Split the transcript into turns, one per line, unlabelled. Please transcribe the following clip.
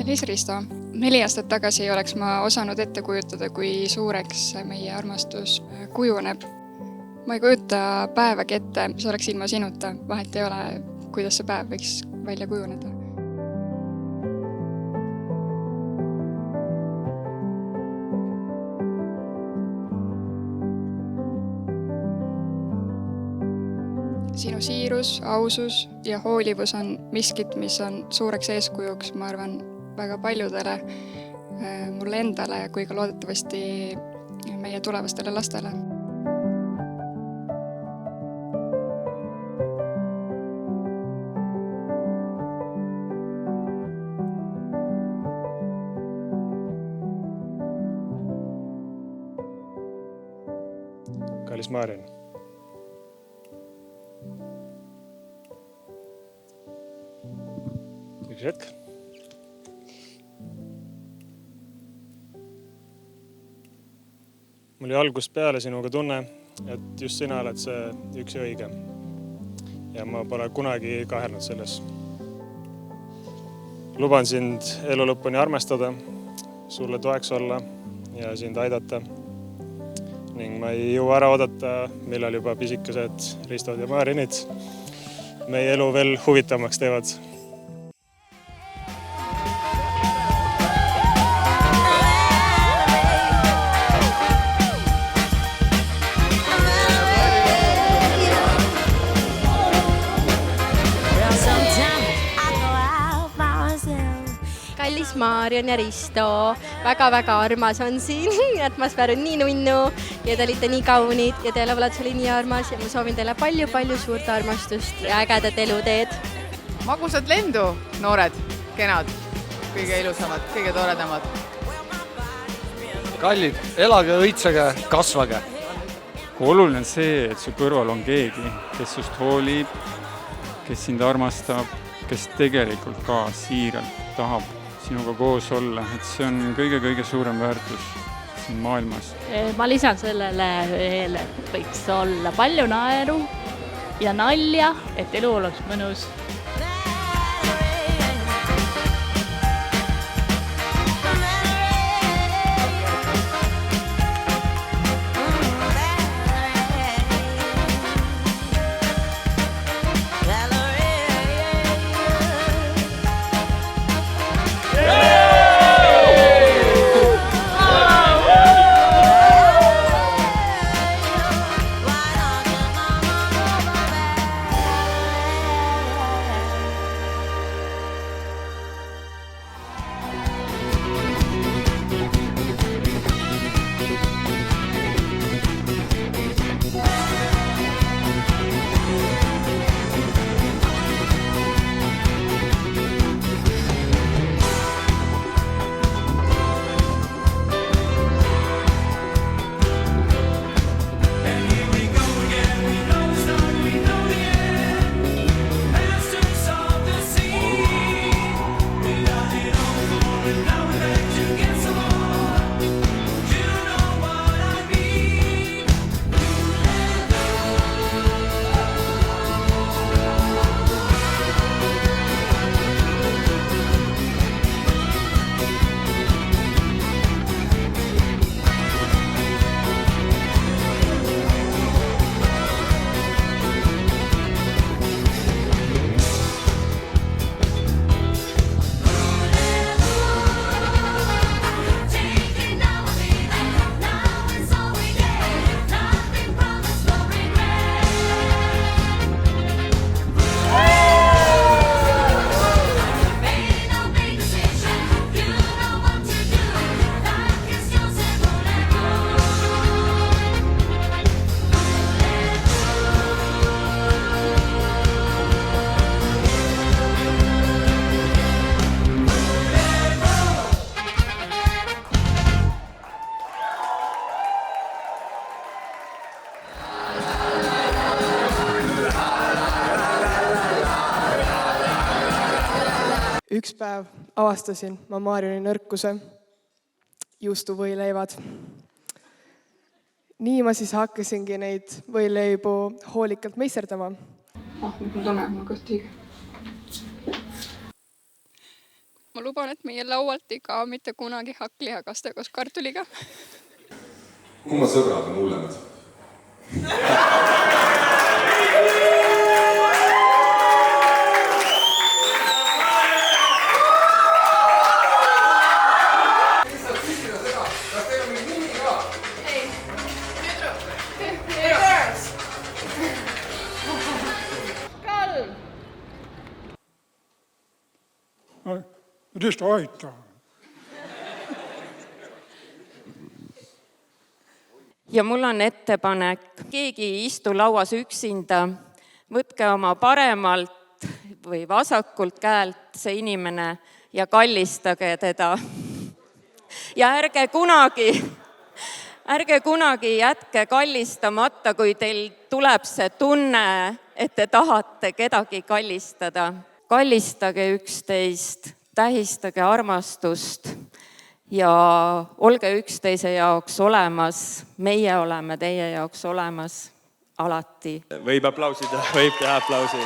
Kallis Risto, 4 aastat tagasi oleks ma osanud ette kujutada, kui suureks meie armastus kujuneb. Ma ei kujuta päevagi ette, mis oleks ilma sinuta. Vahet ei ole, kuidas see päev võiks välja kujuneda. Sinu siirus, ausus ja hoolivus on miskit, mis on suureks eeskujuks, ma arvan, väga paljudele, mulle endale kui ka loodetavasti meie tulevastele lastele.
Kallis Maarjan. Üks hetk. Mul oli algusest peale sinuga tunne, et just sina oled see üks ja õige. Ja ma pole kunagi kahelnud selles. Luban sind elu lõpuni armastada, sulle toeks olla ja sind aidata. Ning ma ei jõua ära oodata, millal juba pisikesed Ristod ja Maarjanid meie elu veel huvitavamaks teevad.
Kallis Maarjan ja Risto, väga-väga armas on siin, atmosfäär on nii nunnu ja te olite nii kaunid ja teie lavalatus oli nii armas ja ma soovin teile palju-palju suurt armastust ja ägedat eluteed.
Magusad lendu, noored, kenad, kõige ilusamad, kõige toredamad.
Kallid, elage, õitsage, kasvage.
Oluline on see, et su kõrval on keegi, kes sust hoolib, kes sind armastab, kes tegelikult ka siiralt tahab sinuga koos olla, et see on kõige suurem väärtus siin maailmas.
Ma lisan sellele veel, et võiks olla palju naeru ja nalja, et elu oleks mõnus.
Üks päev avastasin ma Maarjani nõrkuse, juustuvõileivad. Nii ma siis hakkasingi neid võileibu hoolikalt meisterdama.
Nüüd ma tunnen, ma kõht õige. ma luban, et meie laualt ei kao mitte kunagi hakklihakaste koos kartuliga.
Kumma sõbrad on hullemad?
Just aitaa.
Ja mul on ettepanek, keegi ei istu lauas üksinda, võtke oma paremalt või vasakult käelt see inimene ja kallistage teda. Ja ärge kunagi jätke kallistamata, kui teil tuleb see tunne, et te tahate kedagi kallistada. Kallistage üksteist, tähistage armastust ja olge üksteise jaoks olemas. Meie oleme teie jaoks olemas alati.
Võib aplausida, võib teha aplausi.